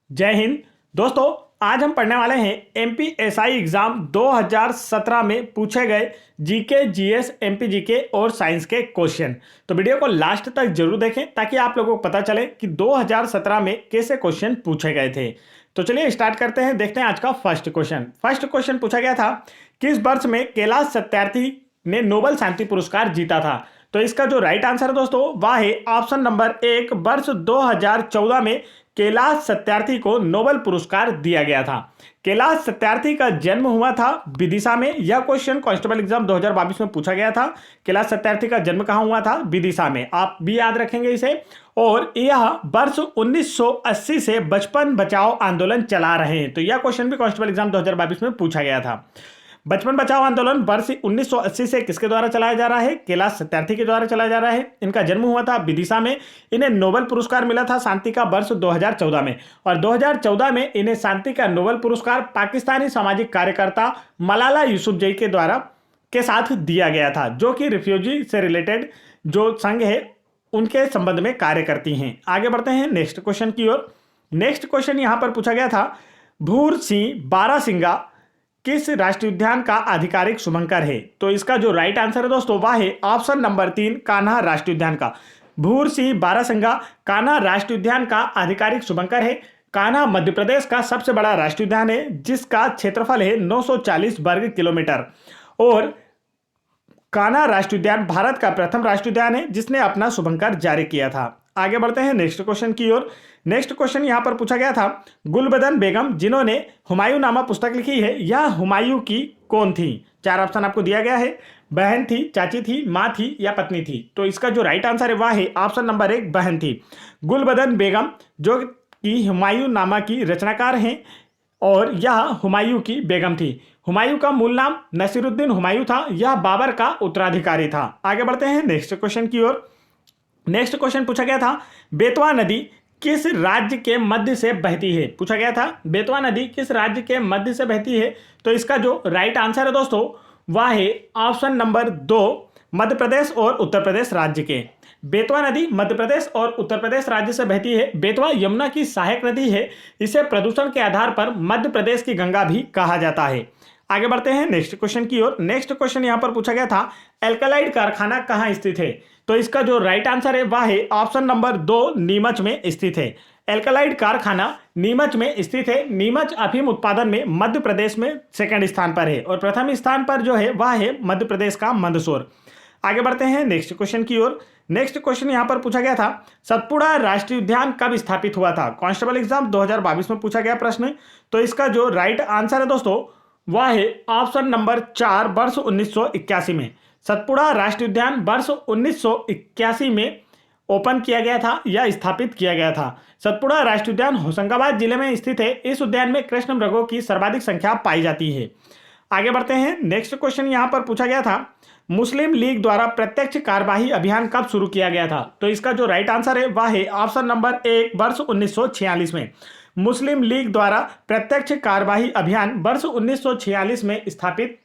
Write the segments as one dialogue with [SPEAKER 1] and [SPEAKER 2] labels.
[SPEAKER 1] जय हिंद दोस्तों। आज हम पढ़ने वाले हैं एमपीएसआई एग्जाम 2017 में पूछे गए जीके जीएस एमपी जीके और साइंस के क्वेश्चन। तो वीडियो को लास्ट तक जरूर देखें ताकि आप लोगों को पता चले कि 2017 में कैसे क्वेश्चन पूछे गए थे। तो चलिए स्टार्ट करते हैं। देखते हैं आज का फर्स्ट क्वेश्चन पूछा गया था, किस वर्ष में कैलाश सत्यार्थी ने नोबेल शांति पुरस्कार जीता था। तो इसका जो राइट आंसर है दोस्तों वह है ऑप्शन नंबर 1, वर्ष 2014 में कैलाश सत्यार्थी को नोबेल पुरस्कार दिया गया था। कैलाश सत्यार्थी का जन्म हुआ था विदिशा में। यह क्वेश्चन कांस्टेबल एग्जाम 2022 में पूछा गया था। कैलाश सत्यार्थी का जन्म कहां हुआ था? विदिशा में। आप भी याद रखेंगे इसे। और यह वर्ष 1980 से बचपन बचाओ आंदोलन चला रहे हैं। तो यह क्वेश्चन भी कांस्टेबल एग्जाम 2022 में पूछा गया था। बचपन बचाओ आंदोलन वर्ष 1980 से किसके द्वारा चलाया जा रहा है? कैलाश सत्यार्थी के द्वारा चलाया जा रहा है। इनका जन्म हुआ था विदिशा में। इन्हें नोबेल पुरस्कार मिला था शांति का वर्ष 2014 में। और 2014 में इन्हें शांति का नोबेल पुरस्कार पाकिस्तानी सामाजिक कार्यकर्ता मलाला यूसुफजई के द्वारा के साथ दिया गया था, जो कि रिफ्यूजी से रिलेटेड जो संघ है उनके संबंध में कार्य करती हैं। आगे बढ़ते हैं नेक्स्ट क्वेश्चन की ओर। नेक्स्ट क्वेश्चन यहां पर पूछा गया था, भूर सिंह बारासिंगा किस राष्ट्रीय उद्यान का आधिकारिक शुभंकर है? तो इसका जो राइट आंसर है दोस्तों वह है ऑप्शन नंबर 3, कान्हा राष्ट्रीय उद्यान का। भूर सिंह बारासिंगा कान्हा राष्ट्रीय उद्यान का आधिकारिक शुभंकर है। कान्हा मध्य प्रदेश का सबसे बड़ा राष्ट्रीय उद्यान है, जिसका क्षेत्रफल है 940 वर्ग किलोमीटर। और कान्हा राष्ट्रीय उद्यान भारत का प्रथम राष्ट्रीय उद्यान है जिसने अपना शुभंकर जारी किया था। आगे बढ़ते हैं नेक्स्ट क्वेश्चन की ओर। नेक्स्ट क्वेश्चन यहां पर पूछा गया था, गुलबदन बेगम जिन्होंने हुमायूं नामा पुस्तक लिखी है, यह हुमायूं की कौन थी? 4 ऑप्शन आपको दिया गया है। बहन थी, चाची थी, मां थी या पत्नी थी? तो इसका जो राइट आंसर है वह है ऑप्शन नंबर 1, बहन थी। गुलबदन बेगम जो कि हुमायूं नामा की रचनाकार हैं और यह हुमायूं की बेगम थी। हुमायूं का मूल नाम नसीरुद्दीन हुमायूं था। यह बाबर का उत्तराधिकारी था। आगे बढ़ते हैं नेक्स्ट क्वेश्चन की ओर। नेक्स्ट क्वेश्चन पूछा गया था, बेतवा नदी किस राज्य के मध्य से बहती है? पूछा गया था बेतवा नदी किस राज्य के मध्य से बहती है। तो इसका जो राइट आंसर है दोस्तों वह है ऑप्शन नंबर 2, मध्य प्रदेश और उत्तर प्रदेश राज्य के। बेतवा नदी मध्य प्रदेश और उत्तर प्रदेश राज्य से बहती है। बेतवा यमुना की सहायक नदी है। इसे प्रदूषण के आधार पर मध्य प्रदेश की गंगा भी कहा जाता है। आगे बढ़ते हैं नेक्स्ट क्वेश्चन की ओर। नेक्स्ट क्वेश्चन यहां पर पूछा गया था, एल्कलाइड कारखाना कहां स्थित है? तो इसका जो राइट आंसर है वह है ऑप्शन नंबर 2, नीमच में स्थित है। एल्कलाइड कारखाना नीमच में स्थित है। नीमच अफीम उत्पादन में मध्य प्रदेश में सेकंड स्थान पर है और प्रथम स्थान पर जो है वह है मध्य प्रदेश का मंदसौर। आगे बढ़ते हैं नेक्स्ट क्वेश्चन की ओर। नेक्स्ट क्वेश्चन यहां पर पूछा गया था, सतपुड़ा राष्ट्रीय उद्यान कब स्थापित हुआ था? कांस्टेबल एग्जाम 2022 में पूछा गया प्रश्न। तो इसका जो राइट आंसर है दोस्तों वह है ऑप्शन नंबर 4, वर्ष 1981 में। सतपुड़ा राष्ट्रीय उद्यान वर्ष 1981 में ओपन किया गया था या स्थापित किया गया था। सतपुड़ा राष्ट्रीय उद्यान होशंगाबाद जिले में स्थित है। इस उद्यान में कृष्ण मृगों की सर्वाधिक संख्या पाई जाती है। आगे बढ़ते हैं नेक्स्ट क्वेश्चन यहां पर पूछा गया था, मुस्लिम लीग द्वारा प्रत्यक्ष कार्यवाही अभियान कब शुरू किया गया था? तो इसका जो राइट आंसर है वह है ऑप्शन नंबर 1, वर्ष 1946 में। मुस्लिम लीग द्वारा प्रत्यक्ष कार्यवाही अभियान वर्ष 1946 में स्थापित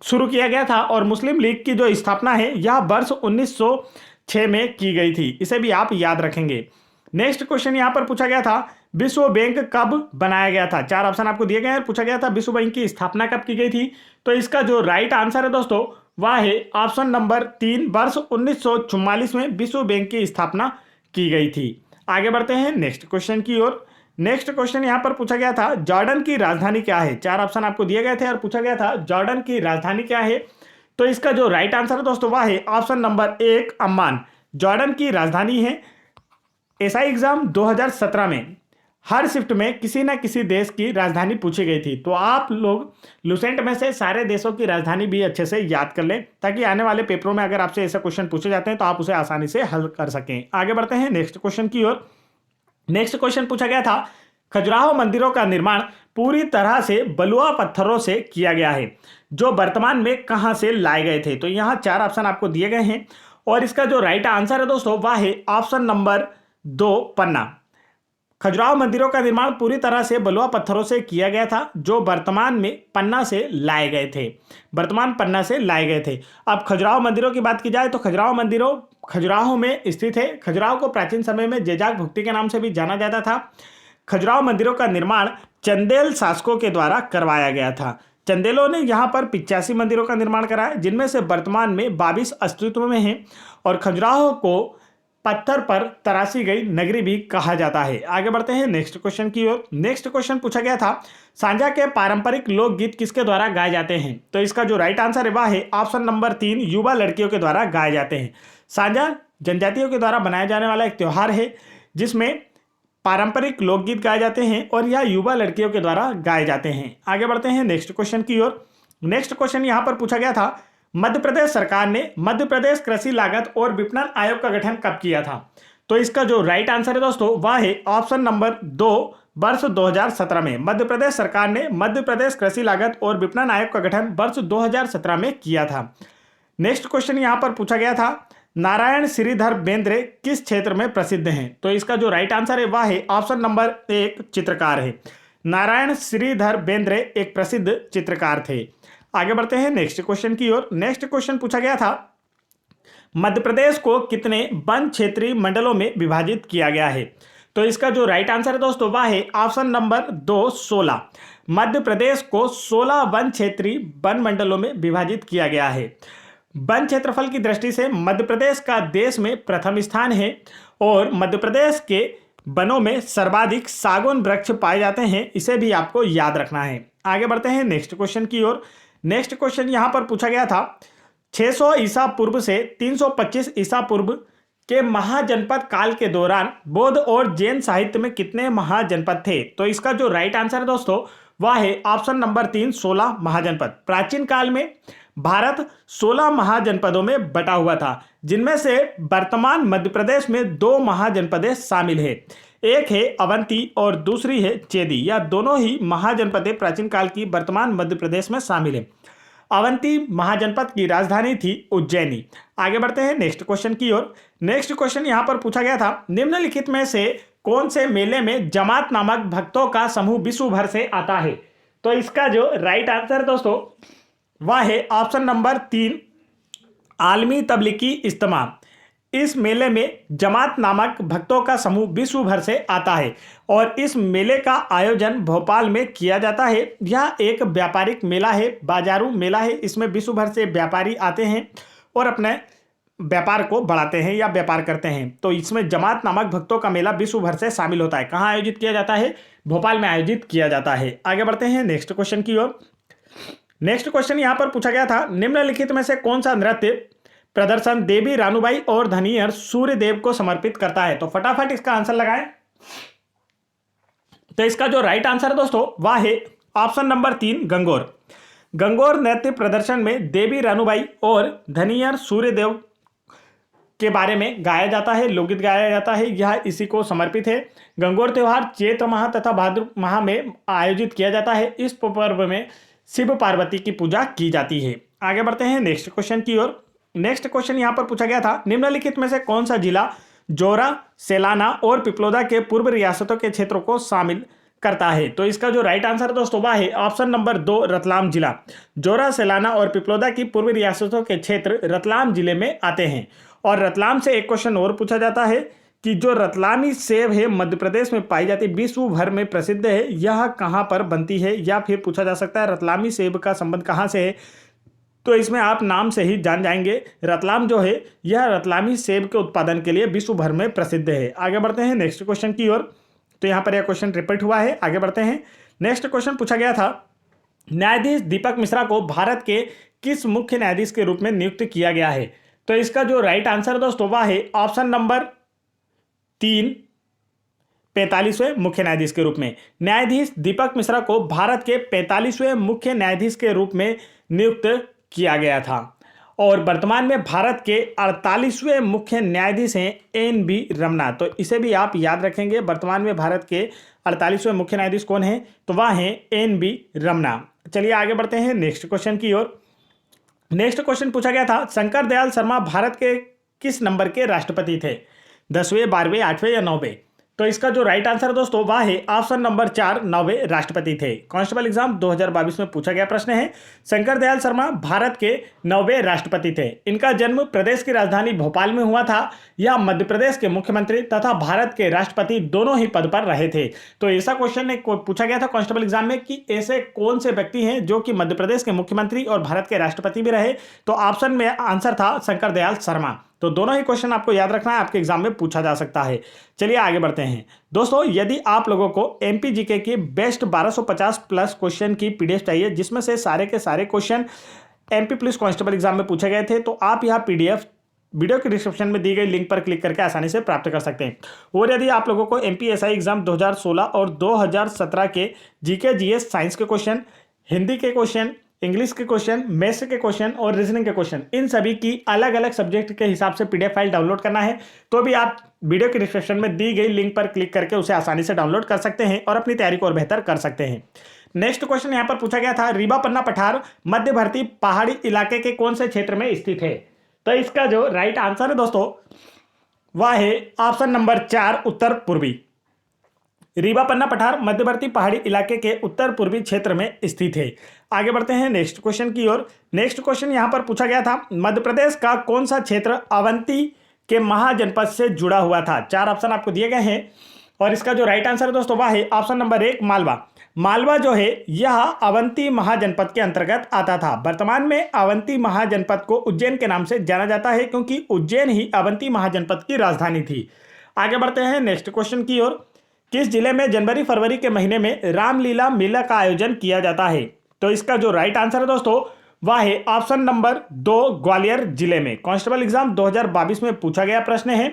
[SPEAKER 1] शुरू किया गया था। और मुस्लिम लीग की जो स्थापना है यह वर्ष 1906 में की गई थी। इसे भी आप याद रखेंगे। नेक्स्ट क्वेश्चन यहां पर पूछा गया था, विश्व बैंक कब बनाया गया था? 4 ऑप्शन आपको दिए गए हैं। पूछा गया था विश्व बैंक की स्थापना कब की गई थी? तो इसका जो राइट आंसर है दोस्तों वह है ऑप्शन नंबर 3, वर्ष 1944 में विश्व बैंक की स्थापना की गई थी। आगे बढ़ते हैं नेक्स्ट क्वेश्चन की ओर। नेक्स्ट क्वेश्चन यहां पर पूछा गया था, जॉर्डन की राजधानी क्या है? 4 ऑप्शन आपको दिए गए थे और पूछा गया था जॉर्डन की राजधानी क्या है। तो इसका जो राइट आंसर है दोस्तों वह है ऑप्शन नंबर 1, अम्मान जॉर्डन की राजधानी है। एसआई एग्जाम 2017 में हर शिफ्ट में किसी न किसी देश की राजधानी पूछी गई थी। तो आप लोग लुसेंट में से सारे देशों की राजधानी भी अच्छे से याद कर लें ताकि आने वाले पेपरों में अगर आपसे ऐसा क्वेश्चन पूछे जाते हैं तो आप उसे आसानी से हल कर सकें। आगे बढ़ते हैं नेक्स्ट क्वेश्चन की ओर। नेक्स्ट क्वेश्चन पूछा गया था, खजुराहो मंदिरों का निर्माण पूरी तरह से बलुआ पत्थरों से किया गया है, जो वर्तमान में कहां से लाए गए थे? तो यहां 4 ऑप्शन आपको दिए गए हैं और इसका जो राइट आंसर है दोस्तों वह है ऑप्शन नंबर 2, पन्ना। खजुराहो मंदिरों का निर्माण पूरी तरह से बलुआ पत्थरों से किया गया था, जो वर्तमान में पन्ना से लाए गए थे। वर्तमान पन्ना से लाए गए थे। अब खजुराहो मंदिरों की बात की जाए तो खजुराहो मंदिरों खजुराहो में स्थित है। खजुराहो को प्राचीन समय में जेजाक भुक्ति के नाम से भी जाना जाता था। खजुराहो मंदिरों का निर्माण चंदेल शासकों के द्वारा करवाया गया था। चंदेलों ने यहाँ पर 85 मंदिरों का निर्माण कराया, जिनमें से वर्तमान में 22 अस्तित्व में हैं और खजुराहो को पत्थर पर तराशी गई नगरी भी कहा जाता है। आगे बढ़ते हैं नेक्स्ट क्वेश्चन की ओर। नेक्स्ट क्वेश्चन पूछा गया था, सांझा के पारंपरिक लोकगीत किसके द्वारा गाए जाते हैं? तो इसका जो राइट आंसर है वह है ऑप्शन नंबर 3, युवा लड़कियों के द्वारा गाए जाते हैं। सांझा जनजातियों के द्वारा बनाया जाने वाला एक त्योहार है जिसमें पारंपरिक लोकगीत गाए जाते हैं और यह युवा लड़कियों के द्वारा गाए जाते हैं। आगे बढ़ते हैं नेक्स्ट क्वेश्चन की ओर। नेक्स्ट क्वेश्चन यहां पर पूछा गया था, मध्य प्रदेश सरकार ने मध्य प्रदेश कृषि लागत और विपणन आयोग का गठन कब किया था? तो इसका जो राइट आंसर है दोस्तों वह है ऑप्शन नंबर 2, वर्ष 2017 में। मध्य प्रदेश सरकार ने मध्य प्रदेश कृषि लागत और विपणन आयोग का गठन वर्ष 2017 में किया था। नेक्स्ट क्वेश्चन यहां पर पूछा गया था, नारायण श्रीधर बेंद्रे किस क्षेत्र में प्रसिद्ध हैं? तो इसका जो राइट आंसर है वह है ऑप्शन नंबर 1, चित्रकार है। नारायण श्रीधर बेंद्रे एक प्रसिद्ध चित्रकार थे। आगे बढ़ते हैं नेक्स्ट क्वेश्चन की ओर। नेक्स्ट क्वेश्चन पूछा गया था, मध्य प्रदेश को कितने वन क्षेत्रीय मंडलों में विभाजित किया गया है? तो इसका जो राइट आंसर है दोस्तों वह है ऑप्शन नंबर 2, 16। मध्य प्रदेश को 16 वन क्षेत्रीय वन मंडलों में विभाजित किया गया है। वन क्षेत्रफल की दृष्टि से मध्य प्रदेश का देश में प्रथम स्थान है और मध्य प्रदेश के वनों में सर्वाधिक सागौन वृक्ष पाए जाते हैं, इसे भी आपको याद रखना है। आगे बढ़ते हैं नेक्स्ट क्वेश्चन की ओर। नेक्स्ट क्वेश्चन यहां पर पूछा गया था, 600 ईसा पूर्व से 325 ईसा पूर्व के महाजनपद काल के दौरान बौद्ध और जैन साहित्य में कितने महाजनपद थे? तो इसका जो राइट आंसर है दोस्तों वह है ऑप्शन नंबर 3, 16 महाजनपद। प्राचीन काल में भारत 16 महाजनपदों में बटा हुआ था, जिनमें से वर्तमान मध्य प्रदेश में 2 महाजनपदें शामिल है। एक है अवंती और दूसरी है चेदी। यह दोनों ही महाजनपदें प्राचीन काल की वर्तमान मध्य प्रदेश में शामिल है। अवंती महाजनपद की राजधानी थी उज्जैनी। आगे बढ़ते हैं नेक्स्ट क्वेश्चन की ओर। नेक्स्ट क्वेश्चन यहां पर पूछा गया था, निम्नलिखित में से कौन से मेले में जमात नामक भक्तों का समूह विश्व भर से आता है? तो इसका जो राइट आंसर दोस्तों वह है ऑप्शन नंबर 3, आलमी तबलीगी इज्तिमा। इस मेले में जमात नामक भक्तों का समूह विश्व भर से आता है और इस मेले का आयोजन भोपाल में किया जाता है। यह एक व्यापारिक मेला है, बाजारू मेला है। इसमें विश्व भर से व्यापारी आते हैं और अपने व्यापार को बढ़ाते हैं या व्यापार करते हैं। तो इसमें जमात नामक भक्तों का मेला विश्व भर से शामिल होता है। कहाँ आयोजित किया जाता है? भोपाल में आयोजित किया जाता है। आगे बढ़ते हैं नेक्स्ट क्वेश्चन की ओर। नेक्स्ट क्वेश्चन यहां पर पूछा गया था, निम्नलिखित में से कौन सा नृत्य प्रदर्शन देवी रानूबाई और धनियर सूर्यदेव को समर्पित करता है? तो फटाफट इसका आंसर लगाएं। तो इसका जो राइट आंसर है दोस्तों वह है ऑप्शन नंबर 3, गंगोर। गंगोर नृत्य प्रदर्शन में देवी रानूबाई और धनियर सूर्यदेव के बारे में गाया जाता है, लोकगीत गाया जाता है। यह इसी को समर्पित है। गंगोर त्योहार चैत्र माह तथा भाद्र माह में आयोजित किया जाता है। इस पर्व में शिव पार्वती की पूजा की जाती है। आगे बढ़ते हैं नेक्स्ट क्वेश्चन की ओर। नेक्स्ट क्वेश्चन यहां पर पूछा गया था, निम्नलिखित में से कौन सा जिला जोरा, सेलाना और पिपलोदा के पूर्व रियासतों के क्षेत्रों को शामिल करता है? तो इसका जो राइट आंसर दोस्तों वह है ऑप्शन नंबर 2, रतलाम जिला। जोरा, सेलाना और पिपलोदा की पूर्व रियासतों के क्षेत्र रतलाम जिले में आते हैं। और रतलाम से एक क्वेश्चन और पूछा जाता है कि जो रतलामी सेब है मध्य प्रदेश में पाई जाती, विश्व भर में प्रसिद्ध है, यह कहाँ पर बनती है? या फिर पूछा जा सकता है रतलामी सेब का संबंध कहाँ से है? तो इसमें आप नाम से ही जान जाएंगे। रतलाम जो है यह रतलामी सेब के उत्पादन के लिए विश्व भर में प्रसिद्ध है। आगे बढ़ते हैं नेक्स्ट क्वेश्चन की ओर। तो यहाँ पर यह क्वेश्चन रिपीट हुआ है। आगे बढ़ते हैं। नेक्स्ट क्वेश्चन पूछा गया था, न्यायाधीश दीपक मिश्रा को भारत के किस मुख्य न्यायाधीश के रूप में नियुक्त किया गया है? तो इसका जो राइट आंसर दोस्तों वह है ऑप्शन नंबर 3, 45वें मुख्य न्यायाधीश के रूप में। न्यायाधीश दीपक मिश्रा को भारत के 45वें मुख्य न्यायाधीश के रूप में नियुक्त किया गया था और वर्तमान में भारत के 48वें मुख्य न्यायाधीश हैं एन.बी. रमन्ना। तो इसे भी आप याद रखेंगे। वर्तमान में भारत के 48वें मुख्य न्यायाधीश कौन हैं? तो वह हैं एन.बी. रमन्ना। चलिए आगे बढ़ते हैं नेक्स्ट क्वेश्चन की ओर। नेक्स्ट क्वेश्चन पूछा गया था, शंकर दयाल शर्मा भारत के किस नंबर के राष्ट्रपति थे? 10वें, 12वें, 8वें या 9वें? तो इसका जो राइट आंसर है दोस्तों वह है ऑप्शन नंबर 4, 9वें राष्ट्रपति थे। कांस्टेबल एग्जाम 2022 में पूछा गया प्रश्न है, शंकर दयाल शर्मा भारत के 9वें राष्ट्रपति थे। इनका जन्म प्रदेश की राजधानी भोपाल में हुआ था। यह मध्य प्रदेश के मुख्यमंत्री तथा भारत के राष्ट्रपति दोनों ही पद पर रहे थे। तो ऐसा क्वेश्चन पूछा गया था कांस्टेबल एग्जाम में कि ऐसे कौन से व्यक्ति हैं जो कि मध्य प्रदेश के मुख्यमंत्री और भारत के राष्ट्रपति भी रहे। तो ऑप्शन में आंसर था शंकर दयाल शर्मा। तो दोनों ही क्वेश्चन आपको याद रखना है, आपके एग्जाम में पूछा जा सकता है। चलिए आगे बढ़ते हैं दोस्तों। यदि आप लोगों को एमपी जीके के बेस्ट 1250 प्लस क्वेश्चन की पीडीएफ चाहिए जिसमें से सारे के सारे question MP police constable exam में पूछे गए थे, तो आप यह पीडीएफ वीडियो के डिस्क्रिप्शन में दी गई लिंक पर क्लिक करके आसानी से प्राप्त कर सकते हैं। और यदि आप लोगों को एमपीएसआई एग्जाम 2016 और 2017 के जीके जीएस साइंस के क्वेश्चन, हिंदी के क्वेश्चन, इंग्लिश के क्वेश्चन, मैथ्स के क्वेश्चन और रीजनिंग के क्वेश्चन, इन सभी की अलग अलग सब्जेक्ट के हिसाब से पीडीएफ फाइल डाउनलोड करना है तो भी आप वीडियो के डिस्क्रिप्शन में दी गई लिंक पर क्लिक करके उसे आसानी से डाउनलोड कर सकते हैं और अपनी तैयारी को और बेहतर कर सकते हैं। नेक्स्ट क्वेश्चन यहां पर पूछा गया था, रीवा पन्ना पठार मध्यवर्ती पहाड़ी इलाके के कौन से क्षेत्र में स्थित है। तो इसका जो राइट आंसर है दोस्तों वह है ऑप्शन नंबर 4, उत्तर पूर्वी। रीवा पन्ना पठार मध्यवर्ती पहाड़ी इलाके के उत्तर पूर्वी क्षेत्र में स्थित है। आगे बढ़ते हैं नेक्स्ट क्वेश्चन की ओर। नेक्स्ट क्वेश्चन यहां पर पूछा गया था, मध्य प्रदेश का कौन सा क्षेत्र अवंती के महाजनपद से जुड़ा हुआ था। 4 ऑप्शन आपको दिए गए हैं और इसका जो राइट आंसर है दोस्तों वह है ऑप्शन नंबर 1, मालवा। मालवा जो है यह अवंती महाजनपद के अंतर्गत आता था। वर्तमान में अवंती महाजनपद को उज्जैन के नाम से जाना जाता है क्योंकि उज्जैन ही अवंती महाजनपद की राजधानी थी। आगे बढ़ते हैं नेक्स्ट क्वेश्चन की ओर। किस जिले में जनवरी फरवरी के महीने में रामलीला मेला का आयोजन किया जाता है। तो इसका जो राइट आंसर है दोस्तों वह है ऑप्शन नंबर 2, ग्वालियर जिले में। कांस्टेबल एग्जाम 2022 में पूछा गया प्रश्न है,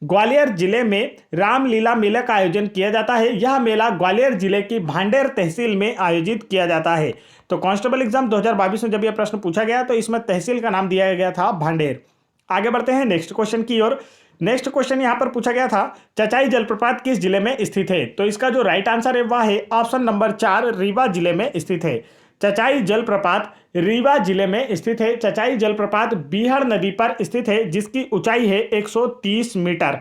[SPEAKER 1] ग्वालियर जिले में रामलीला मेला का आयोजन किया जाता है। यह मेला ग्वालियर जिले की भांडेर तहसील में आयोजित किया जाता है। तो कांस्टेबल एग्जाम 2022 में जब यह प्रश्न पूछा गया तो इसमें तहसील का नाम दिया गया था भांडेर। आगे बढ़ते हैं नेक्स्ट क्वेश्चन की ओर। नेक्स्ट क्वेश्चन यहां पर पूछा गया था, चचाई जलप्रपात किस जिले में स्थित है। तो इसका जो राइट आंसर है वह है ऑप्शन नंबर 4, रीवा जिले में स्थित है। चचाई जलप्रपात रीवा जिले में स्थित है। चचाई जलप्रपात बीहड़ नदी पर स्थित है जिसकी ऊंचाई है 130 मीटर।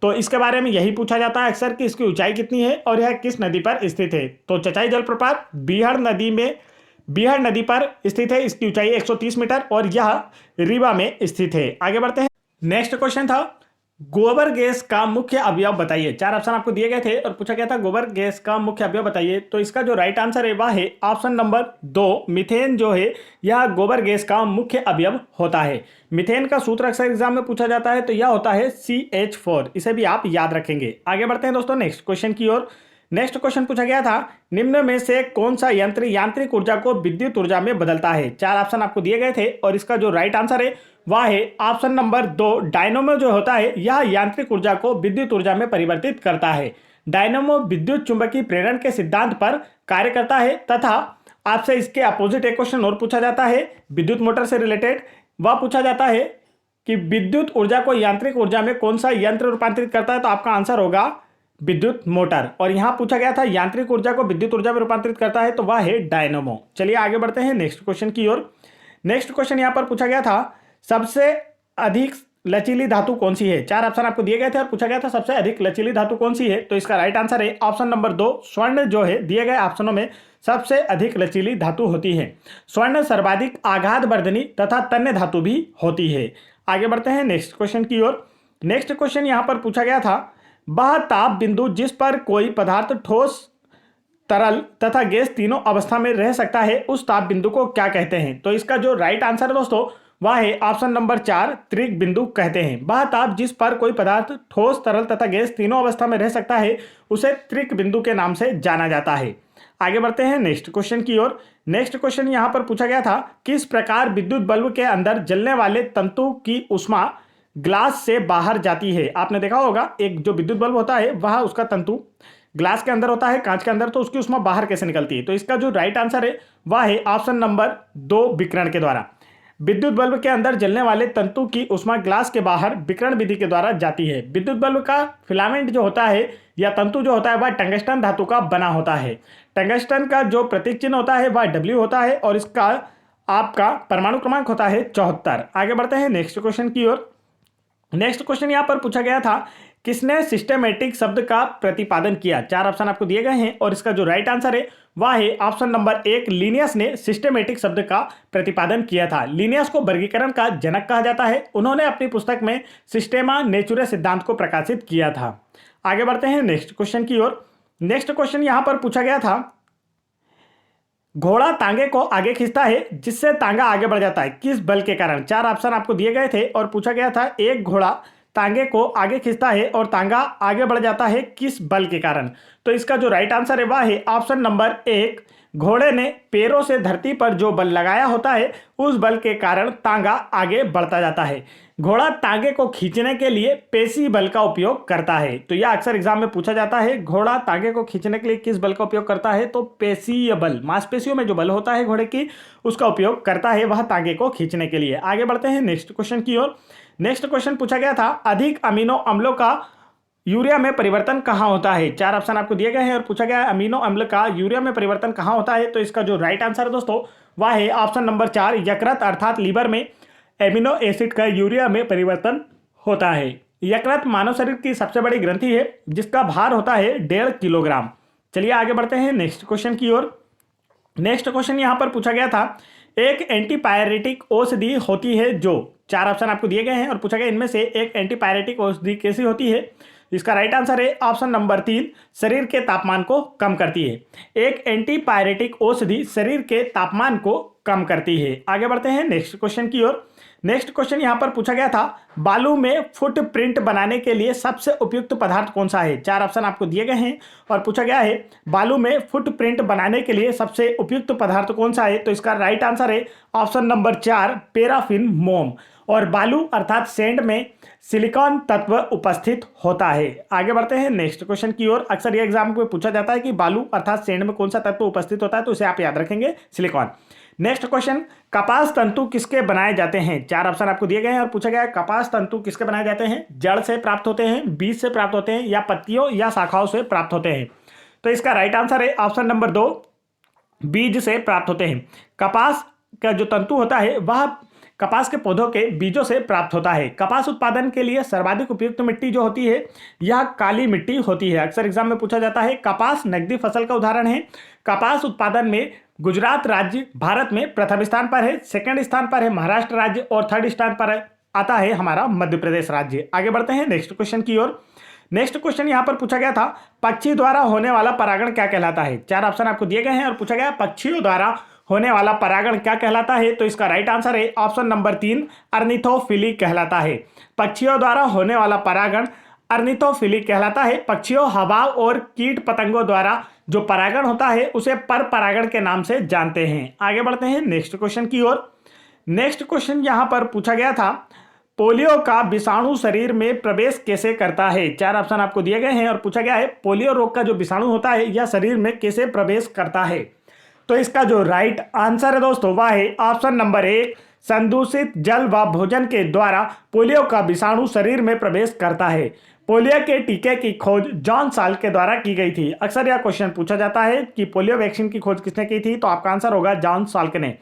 [SPEAKER 1] तो इसके बारे में यही पूछा जाता है अक्सर कि इसकी ऊंचाई कितनी है और यह किस नदी पर स्थित है। तो चचाई जलप्रपात बीहड़ नदी पर स्थित है, इसकी ऊंचाई 130 मीटर और यह रीवा में स्थित है। आगे बढ़ते हैं। नेक्स्ट क्वेश्चन था, गोबर गैस का मुख्य अवयव बताइए। 4 ऑप्शन आपको दिए गए थे और पूछा गया था गोबर गैस का मुख्य अवयव बताइए। तो इसका जो राइट आंसर है वह है ऑप्शन नंबर 2, मीथेन जो है यह गोबर गैस का मुख्य अवयव होता है। मीथेन का सूत्र अक्सर एग्जाम में पूछा जाता है तो यह होता है CH4, इसे भी आप याद रखेंगे। आगे बढ़ते हैं दोस्तों नेक्स्ट क्वेश्चन की ओर। नेक्स्ट क्वेश्चन पूछा गया था, निम्न में से कौन सा यंत्र यांत्रिक ऊर्जा को विद्युत ऊर्जा में बदलता है। 4 ऑप्शन आपको दिए गए थे और इसका जो राइट आंसर है वह है ऑप्शन नंबर 2, डायनोमो जो होता है यह यांत्रिक ऊर्जा को विद्युत ऊर्जा में परिवर्तित करता है। डायनोमो विद्युत चुंबकीय प्रेरण के सिद्धांत पर कार्य करता है तथा आपसे इसके अपोजिट एक क्वेश्चन और पूछा जाता है विद्युत मोटर से रिलेटेड। वह पूछा जाता है कि विद्युत ऊर्जा को यांत्रिक ऊर्जा में कौन सा यंत्र रूपांतरित करता है। तो आपका आंसर होगा विद्युत मोटर। और यहां पूछा गया था यांत्रिक ऊर्जा को विद्युत ऊर्जा में रूपांतरित करता है तो वह है डायनोमो। चलिए आगे बढ़ते हैं नेक्स्ट क्वेश्चन की ओर। नेक्स्ट क्वेश्चन यहां पर पूछा गया था, सबसे अधिक लचीली धातु कौन सी है। 4 ऑप्शन आपको दिए गए थे और पूछा गया था सबसे अधिक लचीली धातु कौन सी है। तो इसका राइट आंसर है ऑप्शन नंबर 2, स्वर्ण जो है दिए गए ऑप्शनों में सबसे अधिक लचीली धातु होती है। स्वर्ण सर्वाधिक आघात वर्धनी तथा तन्य धातु भी होती है। आगे बढ़ते हैं नेक्स्ट क्वेश्चन की ओर। नेक्स्ट क्वेश्चन यहां पर पूछा गया था, वह ताप बिंदु जिस पर कोई पदार्थ ठोस, तरल तथा गैस तीनों अवस्था में रह सकता है उस ताप बिंदु को क्या कहते हैं। तो इसका जो राइट आंसर है दोस्तों वह है ऑप्शन नंबर 4, त्रिक बिंदु कहते हैं। वह ताप जिस पर कोई पदार्थ ठोस, तरल तथा गैस तीनों अवस्था में रह सकता है उसे त्रिक बिंदु के नाम से जाना जाता है। आगे बढ़ते हैं नेक्स्ट क्वेश्चन की ओर। नेक्स्ट क्वेश्चन यहां पर पूछा गया था, किस प्रकार विद्युत बल्ब के अंदर जलने वाले तंतु की ऊष्मा ग्लास से बाहर जाती है। आपने देखा होगा एक जो विद्युत बल्ब होता है वह उसका तंतु ग्लास के अंदर होता है, कांच के अंदर, तो उसकी ऊष्मा बाहर कैसे निकलती है। तो इसका जो राइट आंसर है वह है ऑप्शन नंबर 2, विकिरण के द्वारा। विद्युत बल्ब के अंदर जलने वाले तंतु की ऊष्मा ग्लास के बाहर विकिरण विधि के द्वारा जाती है। विद्युत बल्ब का फिलामेंट जो होता है या तंतु जो होता है वह टंगस्टन धातु का बना होता है। टंगस्टन का जो प्रतीक चिन्ह होता है वह W होता है और इसका आपका परमाणु क्रमांक होता है 74। आगे बढ़ते हैं नेक्स्ट क्वेश्चन की ओर। नेक्स्ट क्वेश्चन यहां पर पूछा गया था, किसने सिस्टेमेटिक शब्द का प्रतिपादन किया? चार ऑप्शन आपको दिए गए हैं और इसका जो राइट आंसर है वह है ऑप्शन नंबर 1, लिनियस ने सिस्टेमेटिक शब्द का प्रतिपादन किया था। लिनियस को वर्गीकरण का जनक कहा जाता है। उन्होंने अपनी पुस्तक में सिस्टेमा नेचुरे सिद्धांत को प्रकाशित किया था। आगे बढ़ते हैं नेक्स्ट क्वेश्चन की ओर। नेक्स्ट क्वेश्चन यहां पर पूछा गया था, घोड़ा तांगे को आगे खींचता है जिससे तांगा आगे बढ़ जाता है, किस बल के कारण? चार ऑप्शन आपको दिए गए थे और पूछा गया था, एक घोड़ा तांगे को आगे खींचता है और तांगा आगे बढ़ जाता है किस बल के कारण? तो इसका जो राइट आंसर है वह है ऑप्शन नंबर 1, घोड़े ने पैरों से धरती पर जो बल लगाया होता है उस बल के कारण तांगा आगे बढ़ता जाता है। घोड़ा तांगे को खींचने के लिए पेशी बल का उपयोग करता है। तो यह अक्सर एग्जाम में पूछा जाता है, घोड़ा तांगे को खींचने के लिए किस बल का उपयोग करता है? तो पेशीय बल, मांसपेशियों में जो बल होता है घोड़े की, उसका उपयोग करता है वह तांगे को खींचने के लिए। आगे बढ़ते हैं नेक्स्ट क्वेश्चन की ओर। नेक्स्ट क्वेश्चन पूछा गया था, अधिक अमीनो अम्लों का यूरिया में परिवर्तन कहाँ होता है? चार ऑप्शन आपको दिए गए हैं और पूछा गया है अमीनो अम्ल का यूरिया में परिवर्तन कहाँ होता है? तो इसका जो राइट आंसर है दोस्तों वह है ऑप्शन नंबर 4, यकृत अर्थात लीवर में एमिनो एसिड का यूरिया में परिवर्तन होता है। यकृत मानव शरीर की सबसे बड़ी ग्रंथि है जिसका भार होता है 1.5 किलोग्राम। चलिए आगे बढ़ते हैं नेक्स्ट क्वेश्चन की ओर। नेक्स्ट क्वेश्चन यहां पर पूछा गया था, एक एंटीपायरेटिक औषधि होती है जो, चार ऑप्शन आपको दिए गए हैं और पूछा गया इनमें से एक एंटीपायरेटिक औषधि कैसी होती है? इसका राइट आंसर है ऑप्शन नंबर 3, शरीर के तापमान को कम करती है। एक एंटीपायरेटिक औषधि शरीर के तापमान को कम करती है। आगे बढ़ते हैं नेक्स्ट क्वेश्चन की ओर। नेक्स्ट क्वेश्चन यहां पर पूछा गया था, बालू में फुटप्रिंट बनाने के लिए सबसे उपयुक्त पदार्थ कौन सा है? चार ऑप्शन आपको दिए गए हैं और पूछा गया है बालू में फुटप्रिंट बनाने के लिए सबसे उपयुक्त पदार्थ कौन सा है? तो इसका राइट आंसर है ऑप्शन नंबर 4, पैराफिन मोम। और बालू अर्थात सैंड में सिलिकॉन तत्व उपस्थित होता है। आगे बढ़ते हैं नेक्स्ट क्वेश्चन की ओर। अक्सर ये एग्जाम में पूछा जाता है कि बालू अर्थात सैंड में कौन सा तत्व उपस्थित होता है, तो इसे आप याद रखेंगे, सिलिकॉन। नेक्स्ट क्वेश्चन, कपास तंतु किसके बनाए जाते हैं? चार ऑप्शन आपको दिए गए हैं और पूछा गया है कपास तंतु किसके बनाए जाते हैं? जड़ से प्राप्त होते हैं, बीज से प्राप्त होते हैं या पत्तियों या शाखाओं से प्राप्त होते हैं? तो इसका राइट आंसर है ऑप्शन नंबर 2, बीज से प्राप्त होते हैं। कपास का जो तंतु होता है वह कपास के पौधों के बीजों से प्राप्त होता है। कपास उत्पादन के लिए सर्वाधिक उपयुक्त मिट्टी जो होती है यह काली मिट्टी होती है। अक्सर एग्जाम में पूछा जाता है, कपास नकदी फसल का उदाहरण है। कपास उत्पादन में गुजरात राज्य भारत में प्रथम स्थान पर है, सेकंड स्थान पर है महाराष्ट्र राज्य और थर्ड स्थान पर आता है हमारा मध्य प्रदेश राज्य। आगे बढ़ते हैं नेक्स्ट क्वेश्चन की ओर। नेक्स्ट क्वेश्चन यहां पर पूछा गया था, पक्षी द्वारा होने वाला परागण क्या कहलाता है? चार ऑप्शन आपको दिए गए हैं और पूछा गया पक्षियों द्वारा होने वाला परागण क्या कहलाता है? तो इसका राइट आंसर है ऑप्शन नंबर 3, अर्निथोफिली कहलाता है। पक्षियों द्वारा होने वाला परागण अर्निथोफिली कहलाता है। पक्षियों, हवा और कीट पतंगों द्वारा जो परागण होता है उसे पर परागण के नाम से जानते हैं। आगे बढ़ते हैं नेक्स्ट क्वेश्चन की ओर। नेक्स्ट क्वेश्चन यहां पर पूछा गया था, पोलियो का विषाणु शरीर में प्रवेश कैसे करता है? चार ऑप्शन आपको दिए गए हैं और पूछा गया है पोलियो रोग का जो विषाणु होता है यह शरीर में कैसे प्रवेश करता है? तो इसका जो राइट आंसर है दोस्तों वह है ऑप्शन नंबर 1, संदूषित जल व भोजन के द्वारा पोलियो का विषाणु शरीर में प्रवेश करता है। पोलियो के टीके की खोज जॉन साल्क के द्वारा की गई थी। अक्सर यह क्वेश्चन पूछा जाता है कि पोलियो वैक्सीन की खोज किसने की थी? तो आपका आंसर होगा जॉन साल्क ने।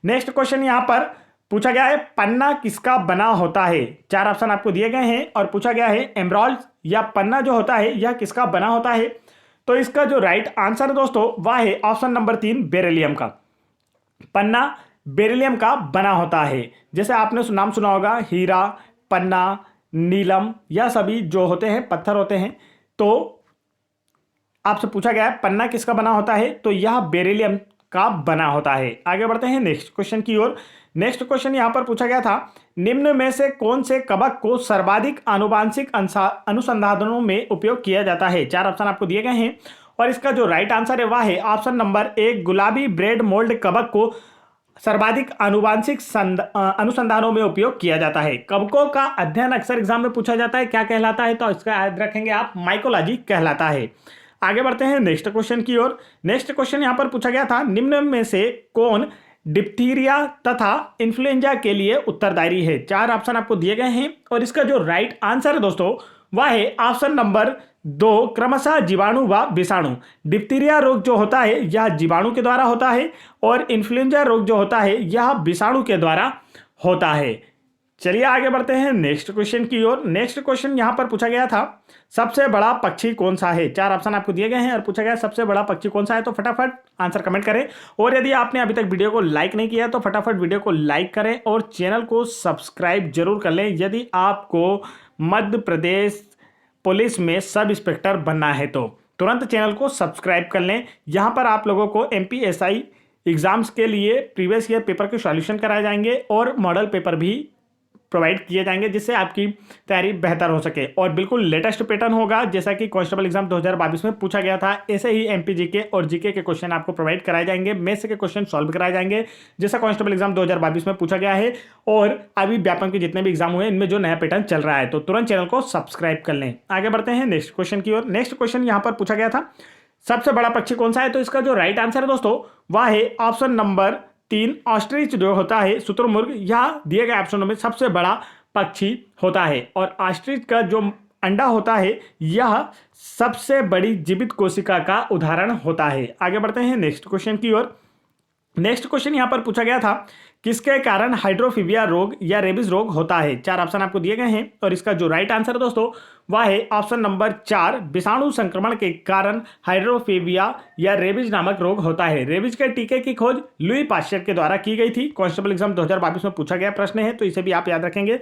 [SPEAKER 1] नेक्स्ट क्वेश्चन यहां पर पूछा गया है, पन्ना किसका बना होता है? चार ऑप्शन आपको दिए गए हैं और पूछा गया है एमराल्ड या पन्ना जो होता है यह किसका बना होता है? तो इसका जो राइट आंसर है दोस्तों वह है ऑप्शन नंबर 3, बेरिलियम का। पन्ना बेरिलियम का बना होता है। जैसे आपने नाम सुना होगा हीरा, पन्ना, नीलम, यह सभी जो होते हैं पत्थर होते हैं। तो आपसे पूछा गया है पन्ना किसका बना होता है? तो यह बेरिलियम का बना होता है। आगे बढ़ते हैं नेक्स्ट क्वेश्चन की ओर। नेक्स्ट क्वेश्चन यहां पर पूछा गया था, निम्न में से कौन से कवक को सर्वाधिक आनुवांशिक अनुसंधानों में उपयोग किया जाता है? चार ऑप्शन आपको दिए गए हैं और इसका जो राइट आंसर है वह है ऑप्शन नंबर 1, गुलाबी ब्रेड मोल्ड कवक को सर्वाधिक आनुवांशिक अनुसंधानों में उपयोग किया जाता है। कवकों का अध्ययन अक्सर एग्जाम में पूछा जाता है, क्या कहलाता है? तो इसका याद रखेंगे आप, माइकोलॉजी कहलाता है। आगे बढ़ते हैं नेक्स्ट क्वेश्चन की ओर। नेक्स्ट क्वेश्चन यहां पर पूछा गया था, निम्न में से कौन डिप्थीरिया तथा इन्फ्लुएंजा के लिए उत्तरदायी है? चार ऑप्शन आपको दिए गए हैं और इसका जो राइट आंसर है दोस्तों वह है ऑप्शन नंबर 2, क्रमशः जीवाणु व विषाणु। डिप्थीरिया रोग जो होता है यह जीवाणु के द्वारा होता है और इन्फ्लुएंजा रोग जो होता है यह विषाणु के द्वारा होता है। चलिए आगे बढ़ते हैं नेक्स्ट क्वेश्चन की ओर। नेक्स्ट क्वेश्चन यहां पर पूछा गया था सबसे बड़ा पक्षी कौन सा है। 4 ऑप्शन आपको दिए गए हैं और पूछा गया सबसे बड़ा पक्षी कौन सा है। तो फटाफट आंसर कमेंट करें और यदि आपने अभी तक वीडियो को लाइक नहीं किया तो फटाफट वीडियो को लाइक करें और चैनल को सब्सक्राइब जरूर कर लें यदि आपको मध्य प्रदेश पुलिस में सब इंस्पेक्टर बनना है तो तुरंत चैनल को सब्सक्राइब कर लें। यहाँ पर आप लोगों को एमपीएसआई एग्जाम्स के लिए प्रीवियस ईयर पेपर के सॉल्यूशन कराए जाएंगे और मॉडल पेपर भी प्रोवाइड किए जाएंगे जिससे आपकी तैयारी बेहतर हो सके और बिल्कुल लेटेस्ट पैटर्न होगा जैसा कि कांस्टेबल एग्जाम 2022 में पूछा गया था। ऐसे ही एमपीजीके और जीके के क्वेश्चन आपको प्रोवाइड कराए जाएंगे, मैथ्स के क्वेश्चन सॉल्व कराए जाएंगे जैसा कांस्टेबल एग्जाम 2022 में पूछा गया है और अभी व्यापम के जितने भी एग्जाम हुए इनमें जो नया पैटर्न चल रहा है। तो तुरंत चैनल को सब्सक्राइब कर लें। आगे बढ़ते हैं नेक्स्ट क्वेश्चन की ओर। नेक्स्ट क्वेश्चन यहां पर पूछा गया था सबसे बड़ा पक्षी कौन सा है। तो इसका जो राइट आंसर है दोस्तों वह है ऑप्शन नंबर 3 ऑस्ट्रिच जो होता है शुतुरमुर्ग। यह दिए गए ऑप्शनों में सबसे बड़ा पक्षी होता है और ऑस्ट्रिच का जो अंडा होता है यह सबसे बड़ी जीवित कोशिका का उदाहरण होता है। आगे बढ़ते हैं नेक्स्ट क्वेश्चन की ओर। नेक्स्ट क्वेश्चन यहां पर पूछा गया था किसके कारण हाइड्रोफीबिया रोग या रेबीज रोग होता है। 4 ऑप्शन आपको दिए गए हैं और इसका जो राइट आंसर है दोस्तों वह है ऑप्शन नंबर 4 विषाणु संक्रमण के कारण हाइड्रोफीबिया या रेबीज नामक रोग होता है। रेबीज के टीके की खोज लुई पाश्चर के द्वारा की गई थी। कांस्टेबल एग्जाम 2022 में पूछा गया प्रश्न है तो इसे भी आप याद रखेंगे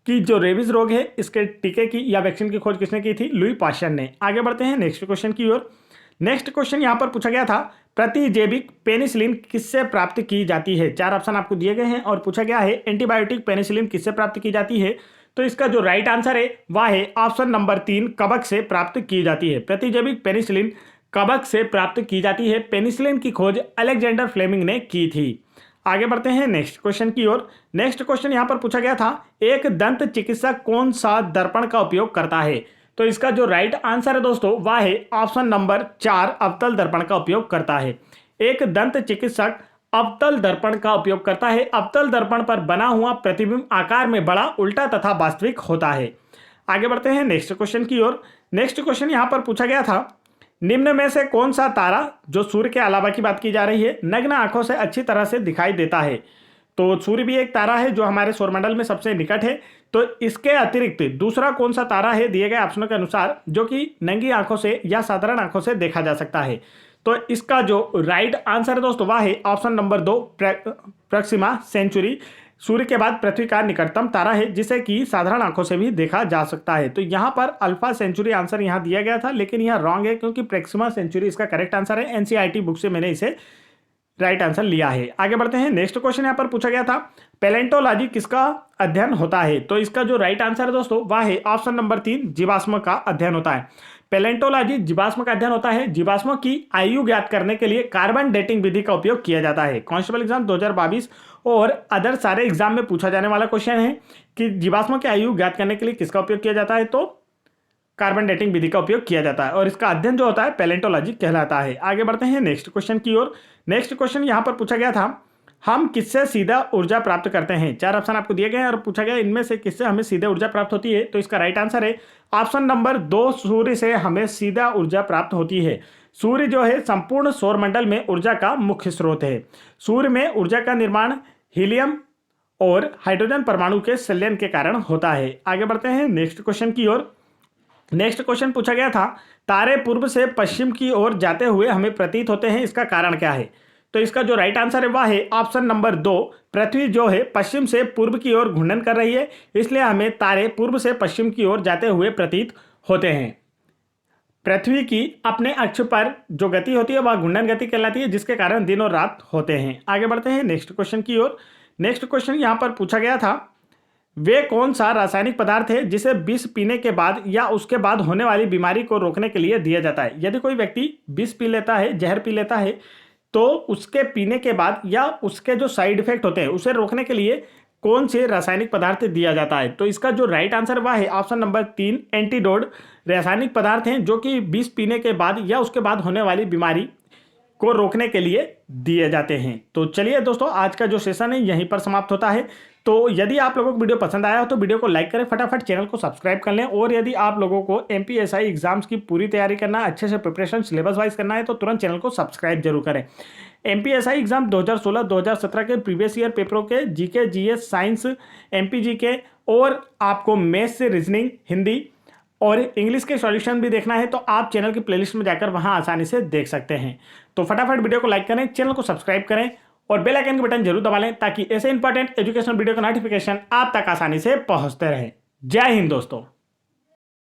[SPEAKER 1] कि जो रेबीज रोग है इसके टीके की या वैक्सीन की खोज किसने की थी, लुई पाश्चर ने। आगे बढ़ते हैं नेक्स्ट क्वेश्चन की ओर। नेक्स्ट क्वेश्चन यहां पर पूछा गया था प्रतिजैविक पेनिसिलिन किससे प्राप्त की जाती है। 4 ऑप्शन आपको दिए गए हैं और पूछा गया है एंटीबायोटिक पेनिसिलिन किससे प्राप्त की जाती है। तो इसका जो राइट आंसर है वह है ऑप्शन नंबर 3 कवक से प्राप्त की जाती है। प्रतिजैविक पेनिसिलिन कवक से प्राप्त की जाती है। पेनिसिलिन की खोज अलेक्जेंडर फ्लेमिंग ने की थी। आगे बढ़ते हैं नेक्स्ट क्वेश्चन की ओर। नेक्स्ट क्वेश्चन यहां पर पूछा गया था एक दंत चिकित्सक कौन सा दर्पण का उपयोग करता है। तो इसका जो राइट आंसर है दोस्तों वह है ऑप्शन नंबर 4 अवतल दर्पण का उपयोग करता है। एक दंत चिकित्सक अवतल दर्पण का उपयोग करता है। अवतल दर्पण पर बना हुआ प्रतिबिंब आकार में बड़ा, उल्टा तथा वास्तविक होता है। आगे बढ़ते हैं नेक्स्ट क्वेश्चन की ओर। नेक्स्ट क्वेश्चन यहां पर पूछा गया था निम्न में से कौन सा तारा, जो सूर्य के अलावा की बात की जा रही है, नग्न आंखों से अच्छी तरह से दिखाई देता है। तो सूर्य भी एक तारा है जो हमारे सौरमंडल में सबसे निकट है। तो इसके अतिरिक्त दूसरा कौन सा तारा है दिए गए ऑप्शनों के अनुसार जो कि नंगी आंखों से या साधारण आंखों से देखा जा सकता है। तो इसका जो राइट आंसर है दोस्तों वह है ऑप्शन नंबर 2 प्रोक्सिमा सेंचुरी। सूर्य के बाद पृथ्वी का निकटतम तारा है जिसे कि साधारण आंखों से भी देखा जा सकता है। तो यहाँ पर अल्फा सेंचुरी आंसर यहाँ दिया गया था लेकिन यह रॉन्ग है क्योंकि प्रोक्सिमा सेंचुरी इसका करेक्ट आंसर है। एनसीईआरटी बुक से मैंने इसे राइट आंसर लिया है। आगे बढ़ते हैं नेक्स्ट क्वेश्चन यहाँ पर पूछा गया था पैलेंटोलॉजी किसका अध्ययन होता है। तो इसका जो राइट आंसर है दोस्तों वह है ऑप्शन नंबर 3 जीवाश्म का अध्ययन होता है। पैलेंटोलॉजी जीवाश्म का अध्ययन होता है। जीवाश्मों की आयु ज्ञात करने के लिए कार्बन डेटिंग विधि का उपयोग किया जाता है। कांस्टेबल एग्जाम 2022 और अदर सारे एग्जाम में पूछा जाने वाला क्वेश्चन है कि जीवाश्मों की आयु ज्ञात करने के लिए किसका उपयोग किया जाता है। तो कार्बन डेटिंग विधि का उपयोग किया जाता है और इसका अध्ययन जो होता है पैलेंटोलॉजी कहलाता है। आगे बढ़ते हैं नेक्स्ट क्वेश्चन की ओर। नेक्स्ट क्वेश्चन यहां पर पूछा गया था हम किससे सीधा ऊर्जा प्राप्त करते हैं। 4 ऑप्शन आपको दिए गए हैं और पूछा गया इनमें से किससे हमें सीधे ऊर्जा प्राप्त होती है। तो इसका राइट आंसर है ऑप्शन नंबर 2 सूर्य से हमें सीधा ऊर्जा प्राप्त होती है। सूर्य जो है संपूर्ण सौरमंडल में ऊर्जा का मुख्य स्रोत है। सूर्य में ऊर्जा का निर्माण हीलियम और हाइड्रोजन परमाणु के संलयन के कारण होता है। आगे बढ़ते हैं नेक्स्ट क्वेश्चन की ओर। नेक्स्ट क्वेश्चन पूछा गया था तारे पूर्व से पश्चिम की ओर जाते हुए हमें प्रतीत होते हैं, इसका कारण क्या है। तो इसका जो राइट आंसर है वह है ऑप्शन नंबर 2 पृथ्वी जो है पश्चिम से पूर्व की ओर घूर्णन कर रही है इसलिए हमें तारे पूर्व से पश्चिम की ओर जाते हुए प्रतीत होते हैं। पृथ्वी की अपने अक्ष पर जो गति होती है वह घूर्णन गति कहलाती है जिसके कारण दिन और रात होते हैं। आगे बढ़ते हैं नेक्स्ट क्वेश्चन की ओर। नेक्स्ट क्वेश्चन यहां पर पूछा गया था वे कौन सा रासायनिक पदार्थ है जिसे विष पीने के बाद या उसके बाद होने वाली बीमारी को रोकने के लिए दिया जाता है। यदि कोई व्यक्ति विष पी लेता है, जहर पी लेता है, तो उसके पीने के बाद या उसके जो साइड इफेक्ट होते हैं उसे रोकने के लिए कौन से रासायनिक पदार्थ दिया जाता है। तो इसका जो राइट आंसर वह है ऑप्शन नंबर 3 एंटीडोट। रासायनिक पदार्थ हैं जो कि विष पीने के बाद या उसके बाद होने वाली बीमारी को रोकने के लिए दिए जाते हैं। तो चलिए दोस्तों, आज का जो सेशन है यहीं पर समाप्त होता है। तो यदि आप लोगों को वीडियो पसंद आया हो तो वीडियो को लाइक करें, फटाफट चैनल को सब्सक्राइब कर लें। और यदि आप लोगों को एमपीएसआई एग्जाम्स की पूरी तैयारी करना है, अच्छे से प्रिपरेशन सिलेबस वाइज करना है, तो तुरंत चैनल को सब्सक्राइब जरूर करें। एमपीएसआई एग्जाम 2016-2017 के प्रीवियस ईयर पेपरों के जीके, जीएस, साइंस, एमपीजीके और आपको मैथ्स से रीजनिंग, हिंदी और इंग्लिश के सॉल्यूशन भी देखना है तो आप चैनल की प्लेलिस्ट में जाकर वहां आसानी से देख सकते हैं। तो फटाफट वीडियो को लाइक करें, चैनल को सब्सक्राइब करें और बेल आइकन का बटन जरूर दबा लें ताकि ऐसे इंपॉर्टेंट एजुकेशनल वीडियो का नोटिफिकेशन आप तक आसानी से पहुंचते रहे। जय हिंद दोस्तों।